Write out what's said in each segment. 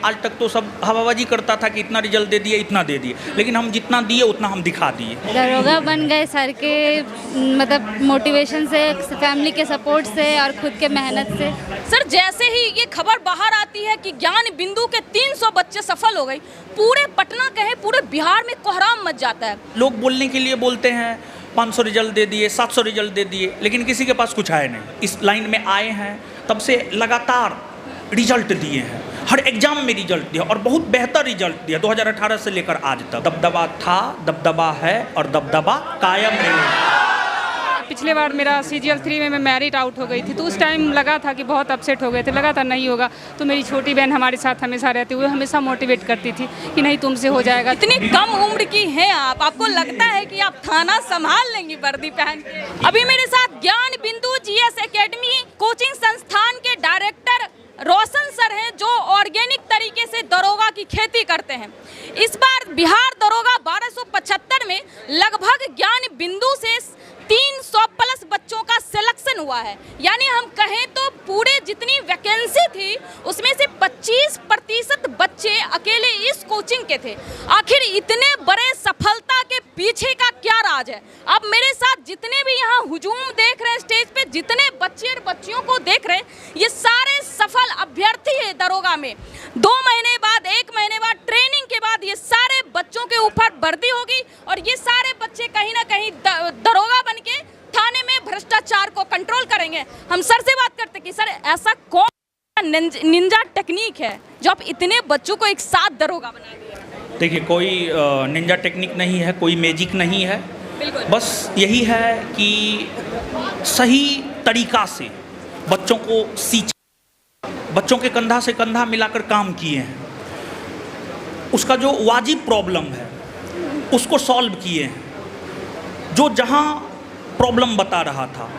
आज तक तो सब हवाबाजी करता था कि इतना रिजल्ट दे दिए, इतना दे दिए, लेकिन हम जितना दिए उतना हम दिखा दिए। दरोगा बन गए सर के मतलब मोटिवेशन से, फैमिली के सपोर्ट से और खुद के मेहनत से। सर जैसे ही ये खबर बाहर आती है कि ज्ञान बिंदु के 300 बच्चे सफल हो गए, पूरे पटना कहे पूरे बिहार में कोहराम मच जाता है। लोग बोलने के लिए बोलते हैं 500 रिजल्ट दे दिए, 700 रिजल्ट दे दिए, लेकिन किसी के पास कुछ आया नहीं। इस लाइन में आए हैं तब से लगातार रिजल्ट दिए हैं, हर एग्जाम में रिजल्ट दिया और बहुत बेहतर रिजल्ट दिया 2018 से लेकर आज तक। दबदबा था, दबदबा है और दबदबा कायम रहेगा। पिछले बार मेरा CGL 3 में मैं मेरिट आउट हो गई थी, तो उस टाइम लगा था कि बहुत अपसेट हो गए थे, लगा था नहीं होगा। तो मेरी छोटी बहन हमारे साथ हमेशा रहती हुई हमेशा मोटिवेट करती थी कि नहीं तुमसे हो जाएगा। इतनी कम उम्र की हैं आप, आपको लगता है कि आप थाना संभाल लेंगी वर्दी पहन के? अभी मेरे साथ ज्ञान बिंदु GS एकेडमी कोचिंग संस्थान के डायरेक्टर रोशन सर हैं, जो ऑर्गेनिक तरीके से दरोगा की खेती करते हैं। इस बार बिहार दरोगा 1275 में लगभग ज्ञान बिंदु से 300 प्लस बच्चों का सिलेक्शन हुआ है। यानी हम कहें तो पूरे जितनी वैकेंसी थी उसमें से 25% बच्चे अकेले इस कोचिंग के थे। आखिर इतने बड़े सफलता के पीछे का क्या राज है? अब मेरे साथ जितने भी यहाँ हुजूम देख रहे हैं, स्टेज पे जितने बच्चे और बच्चियों को देख रहे हैं, ये सारे सफल अभ्यर्थी है दरोगा में। 2 महीने बाद, 1 महीने बाद ट्रेनिंग के बाद ये सारे बच्चों के ऊपर वर्दी होगी और ये सारे बच्चे कहीं ना कहीं दरोगा बन के थाने में भ्रष्टाचार को कंट्रोल करेंगे। हम सर से बात करते कि सर ऐसा कौन निंजा टेक्निक है जो आप इतने बच्चों को एक साथ दरोगा बना दिया? देखिए, कोई निंजा टेक्निक नहीं है, कोई मैजिक नहीं है, बस यही है कि सही तरीका से बच्चों को बच्चों के कंधा से कंधा मिलाकर काम किए हैं। उसका जो वाजिब प्रॉब्लम है उसको सॉल्व किए हैं। जो जहाँ प्रॉब्लम बता रहा था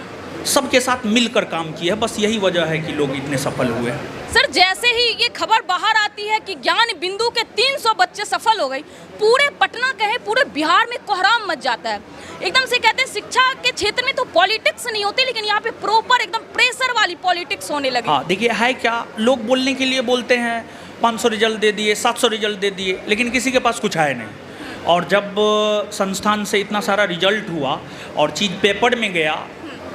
सबके साथ मिलकर काम किया है। बस यही वजह है कि लोग इतने सफल हुए हैं। सर जैसे ही ये खबर बाहर आती है कि ज्ञान बिंदु के 300 बच्चे सफल हो गए, पूरे पटना कहे पूरे बिहार में कोहराम मच जाता है। एकदम से कहते हैं शिक्षा के क्षेत्र में तो पॉलिटिक्स नहीं होती, लेकिन यहाँ पे प्रॉपर एकदम प्रेशर वाली पॉलिटिक्स होने लगी। हाँ देखिए, है क्या, लोग बोलने के लिए बोलते हैं 500 रिजल्ट दे दिए, 700 रिजल्ट दे दिए, लेकिन किसी के पास कुछ आया नहीं। और जब संस्थान से इतना सारा रिजल्ट हुआ और चीज़ पेपर में गया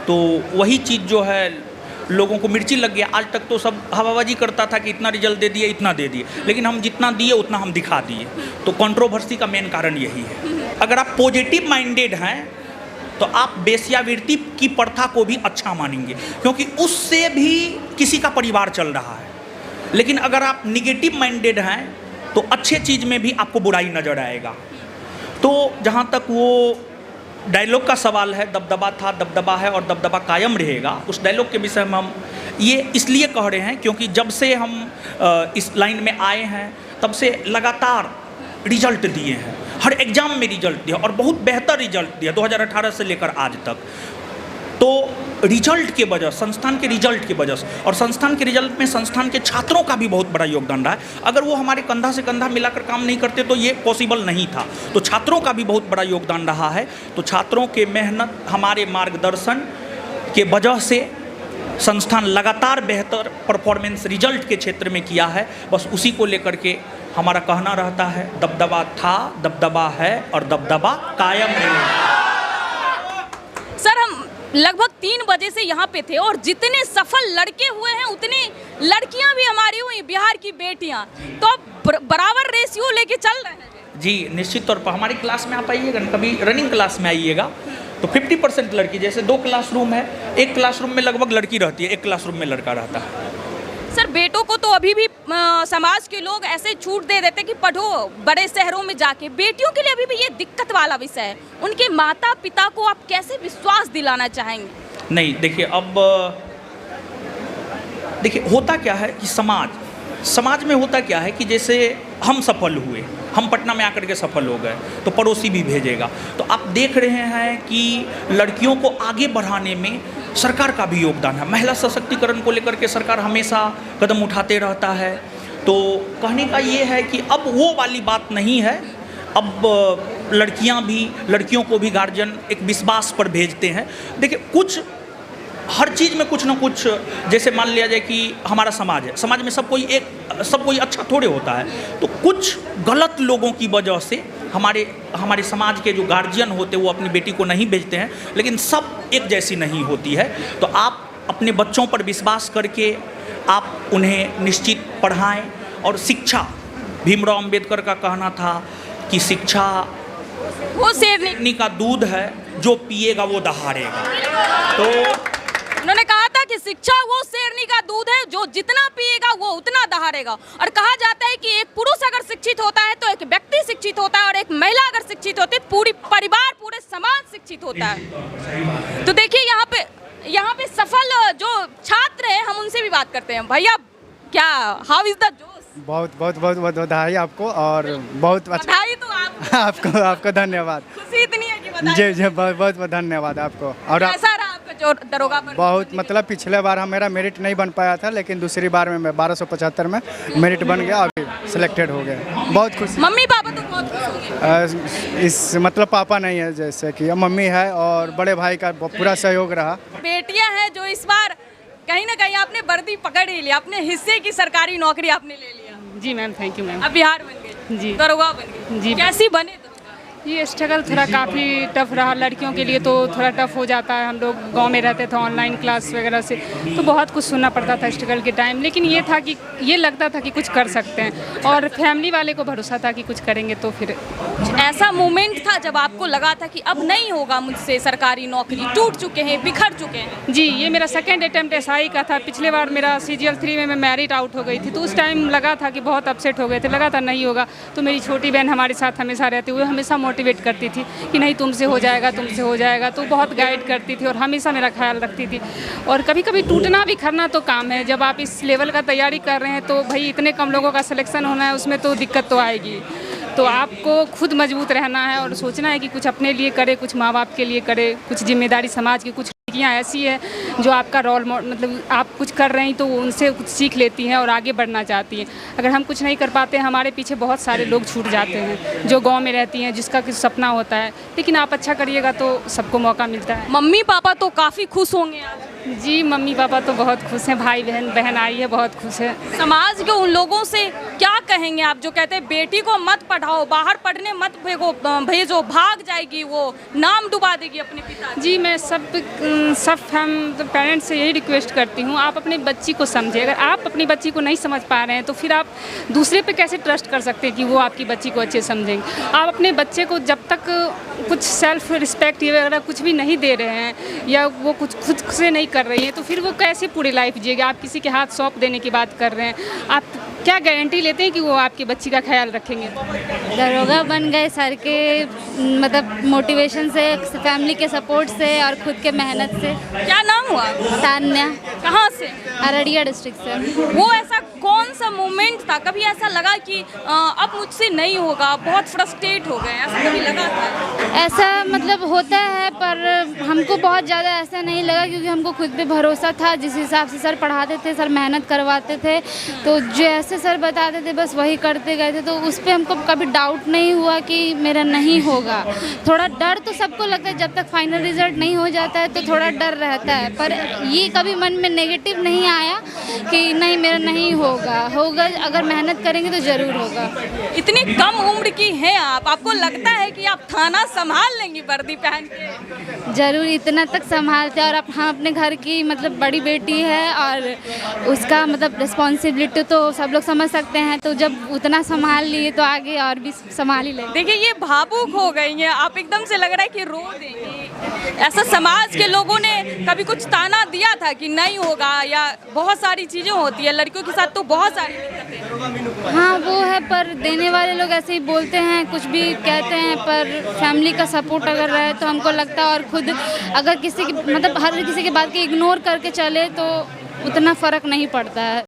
तो वही चीज़ जो है लोगों को मिर्ची लग गया। आज तक तो सब हवाबाजी करता था कि इतना रिजल्ट दे दिए, इतना दे दिए, लेकिन हम जितना दिए उतना हम दिखा दिए। तो कंट्रोवर्सी का मेन कारण यही है। अगर आप पॉजिटिव माइंडेड हैं तो आप वेश्यावृत्ति की प्रथा को भी अच्छा मानेंगे, क्योंकि उससे भी किसी का परिवार चल रहा है। लेकिन अगर आप निगेटिव माइंडेड हैं तो अच्छे चीज़ में भी आपको बुराई नज़र आएगा। तो जहाँ तक वो डायलॉग का सवाल है, दबदबा था, दबदबा है और दबदबा कायम रहेगा, उस डायलॉग के विषय में हम ये इसलिए कह रहे हैं क्योंकि जब से हम इस लाइन में आए हैं तब से लगातार रिजल्ट दिए हैं, हर एग्जाम में रिजल्ट दिया और बहुत बेहतर रिजल्ट दिया 2018 से लेकर आज तक। तो रिजल्ट के वजह, संस्थान के रिजल्ट की वजह से, और संस्थान के रिजल्ट में संस्थान के छात्रों का भी बहुत बड़ा योगदान रहा है। अगर वो हमारे कंधा से कंधा मिलाकर काम नहीं करते तो ये पॉसिबल नहीं था। तो छात्रों का भी बहुत बड़ा योगदान रहा है। तो छात्रों के मेहनत, हमारे मार्गदर्शन के वजह से संस्थान लगातार बेहतर परफॉर्मेंस रिजल्ट के क्षेत्र में किया है। बस उसी को लेकर के हमारा कहना रहता है, दबदबा था, दबदबा है और दबदबा कायम रहेगा। सर हम लगभग 3 बजे से यहाँ पे थे और जितने सफल लड़के हुए हैं उतनी लड़कियाँ भी हमारी हुई, बिहार की बेटियाँ। तो बराबर रेशियो लेके चल रहे हैं जी। निश्चित तौर पर हमारी क्लास में आप आइएगा, कभी रनिंग क्लास में आइएगा तो 50% लड़की, जैसे 2 क्लासरूम है, एक क्लासरूम में लगभग लड़की रहती है, एक क्लासरूम में लड़का रहता है। सर बेटों को तो अभी भी समाज के लोग ऐसे छूट दे देते कि पढ़ो बड़े शहरों में जाके, बेटियों के लिए अभी भी ये दिक्कत वाला विषय है। उनके माता पिता को आप कैसे विश्वास दिलाना चाहेंगे? नहीं देखिए, अब देखिए होता क्या है कि समाज में होता क्या है कि जैसे हम सफल हुए, हम पटना में आकर के सफल हो गए तो पड़ोसी भी भेजेगा। तो आप देख रहे हैं कि लड़कियों को आगे बढ़ाने में सरकार का भी योगदान है। महिला सशक्तिकरण को लेकर के सरकार हमेशा कदम उठाते रहता है। तो कहने का ये है कि अब वो वाली बात नहीं है। अब लड़कियों को भी गार्जियन एक विश्वास पर भेजते हैं। देखिए, कुछ हर चीज़ में कुछ ना कुछ, जैसे मान लिया जाए कि हमारा समाज है, समाज में सब कोई अच्छा थोड़े होता है, तो कुछ गलत लोगों की वजह से हमारे समाज के जो गार्जियन होते हैं वो अपनी बेटी को नहीं भेजते हैं, लेकिन सब एक जैसी नहीं होती है। तो आप अपने बच्चों पर विश्वास करके आप उन्हें निश्चित पढ़ाएं। और शिक्षा, भीमराव अंबेडकर का कहना था कि शिक्षा वो शेरनी का दूध है, जो पिएगा वो दहाड़ेगा। तो उन्होंने कहा था कि शिक्षा वो शेरनी का दूध है, जो जितना पिएगा वो उतना दहाड़ेगा। और कहा जाता है कि एक पुरुष अगर शिक्षित होता है तो एक व्यक्ति शिक्षित होता है, और एक महिला अगर शिक्षित होती है पूरी परिवार, पूरे समाज शिक्षित होता है। तो देखिए यहाँ पे सफल जो छात्र हैं, हम उनसे भी बात करते हैं। भैया, क्या हाउ इज द जोश? बहुत बहुत बहुत बहुत बधाई आपको, और बहुत अच्छा। बधाई तो आपको धन्यवाद। खुशी इतनी है कि बधाई। जी बहुत बहुत धन्यवाद आपको। और कैसा रहा आपका जो दरोगा पर? बहुत, मतलब पिछले बार मेरा मेरिट नहीं बन पाया था, लेकिन दूसरी बार में मैं 1275 में मेरिट बन गया, अभी सिलेक्टेड हो गया। बहुत खुशी। मम्मी पापा तो बहुत खुश होंगे। इस मतलब पापा नहीं है, जैसे कि मम्मी है, और बड़े भाई का पूरा सहयोग रहा। बेटियां हैं जो इस बार कहीं ना कहीं आपने वर्दी पकड़ ही लिया, अपने हिस्से की सरकारी नौकरी आपने ले लिया। जी मैम, थैंक यू मैम। अब बिहार बन गए, जी। दरोगा बन गए। जी। कैसी बने दरोगा? ये स्ट्रगल थोड़ा काफ़ी टफ रहा लड़कियों के लिए, तो थोड़ा टफ हो जाता है। हम लोग गांव में रहते थे, ऑनलाइन क्लास वगैरह से, तो बहुत कुछ सुनना पड़ता था स्ट्रगल के टाइम। लेकिन ये था कि ये लगता था कि कुछ कर सकते हैं, और फैमिली वाले को भरोसा था कि कुछ करेंगे। तो फिर ऐसा मोमेंट था जब आपको लगा था कि अब नहीं होगा मुझसे सरकारी नौकरी, टूट चुके हैं, बिखर चुके हैं? जी, ये मेरा सेकंड अटेम्प्ट SI का था। पिछले बार मेरा CGL 3 में मैं मेरिट आउट हो गई थी, तो उस टाइम लगा था कि बहुत अपसेट हो गए थे, लगा था नहीं होगा। तो मेरी छोटी बहन हमारे साथ हमेशा रहती हुई हमेशा मोटिवेट करती थी कि नहीं, तुमसे हो जाएगा, तुमसे हो जाएगा। तो बहुत गाइड करती थी और हमेशा मेरा ख्याल रखती थी। और कभी कभी टूटना बिखरना तो काम है। जब आप इस लेवल का तैयारी कर रहे हैं तो भाई इतने कम लोगों का सिलेक्शन होना है, उसमें तो दिक्कत तो आएगी। तो आपको खुद मजबूत रहना है और सोचना है कि कुछ अपने लिए करे, कुछ माँ बाप के लिए करे, कुछ जिम्मेदारी समाज की। कुछ लड़कियाँ ऐसी है जो आपका रोल मॉडल, मतलब आप कुछ कर रहे हैं तो उनसे कुछ सीख लेती हैं और आगे बढ़ना चाहती हैं। अगर हम कुछ नहीं कर पाते, हमारे पीछे बहुत सारे लोग छूट जाते हैं जो गांव में रहती हैं, जिसका कुछ सपना होता है। लेकिन आप अच्छा करिएगा तो सबको मौका मिलता है। मम्मी पापा तो काफ़ी खुश होंगे आज। जी, मम्मी पापा तो बहुत खुश हैं, भाई बहन आई है, बहुत खुश है। समाज के उन लोगों से क्या कहेंगे आप जो कहते हैं बेटी को मत पढ़ाओ, बाहर पढ़ने मत भेजो, भाग जाएगी, वो नाम डुबा देगी अपने पिता? जी, मैं सब पेरेंट्स से यही रिक्वेस्ट करती हूँ, आप अपनी बच्ची को समझें। अगर आप अपनी बच्ची को नहीं समझ पा रहे हैं तो फिर आप दूसरे पे कैसे ट्रस्ट कर सकते हैं कि वो आपकी बच्ची को अच्छे समझेंगे। आप अपने बच्चे को जब तक कुछ सेल्फ रिस्पेक्ट वगैरह कुछ भी नहीं दे रहे हैं, या वो कुछ खुद से नहीं कर रही है, तो फिर वो कैसे पूरी लाइफ जिएगी? आप किसी के हाथ सौंप देने की बात कर रहे हैं, आप क्या गारंटी लेते हैं कि वो आपकी बच्ची का ख्याल रखेंगे? दरोगा बन गए सर के मतलब मोटिवेशन से, फैमिली के सपोर्ट से और खुद के मेहनत से। क्या नाम हुआ? तान्या। कहाँ से? अररिया डिस्ट्रिक्ट से। वो ऐसा कौन सा मोमेंट था, कभी ऐसा लगा कि अब मुझसे नहीं होगा, बहुत फ्रस्ट्रेट हो गए, ऐसा कभी लगा था? ऐसा मतलब होता है, पर हमको बहुत ज़्यादा ऐसा नहीं लगा, क्योंकि हमको खुद पे भरोसा था। जिस हिसाब से सर पढ़ाते थे, सर मेहनत करवाते थे, तो जैसे सर बताते थे बस वही करते गए थे। तो उस पर हमको कभी डाउट नहीं हुआ कि मेरा नहीं होगा। थोड़ा डर तो सबको लगता है, जब तक फाइनल रिजल्ट नहीं हो जाता है तो थोड़ा डर रहता है, पर ये कभी मन में नेगेटिव नहीं आया कि नहीं मेरा नहीं होगा। अगर मेहनत करेंगे तो ज़रूर होगा। इतनी कम उम्र की हैं आप, आपको लगता है कि आप थाना संभाल लेंगी वर्दी पहन के? ज़रूर, इतना तक संभालते हैं। और हम अपने घर की मतलब बड़ी बेटी है, और उसका मतलब रिस्पॉन्सिबिलिटी तो सब लोग समझ सकते हैं। तो जब उतना संभाल लिए तो आगे और भी संभाल ही लेंगे। देखिए, ये भावुक हो गई हैं आप, एकदम से लग रहा है कि रो देंगी। ऐसा समाज के लोगों ने कभी कुछ ताना दिया था कि नहीं होगा, या बहुत सारी चीज़ें होती है लड़कियों के साथ, तो बहुत सारी दिक्कतें? हाँ वो है, पर देने वाले लोग ऐसे ही बोलते हैं, कुछ भी कहते हैं, पर फैमिली का सपोर्ट अगर रहे तो हमको लगता है, और खुद अगर किसी की मतलब हर किसी की बात को इग्नोर करके चले तो उतना फ़र्क नहीं पड़ता है।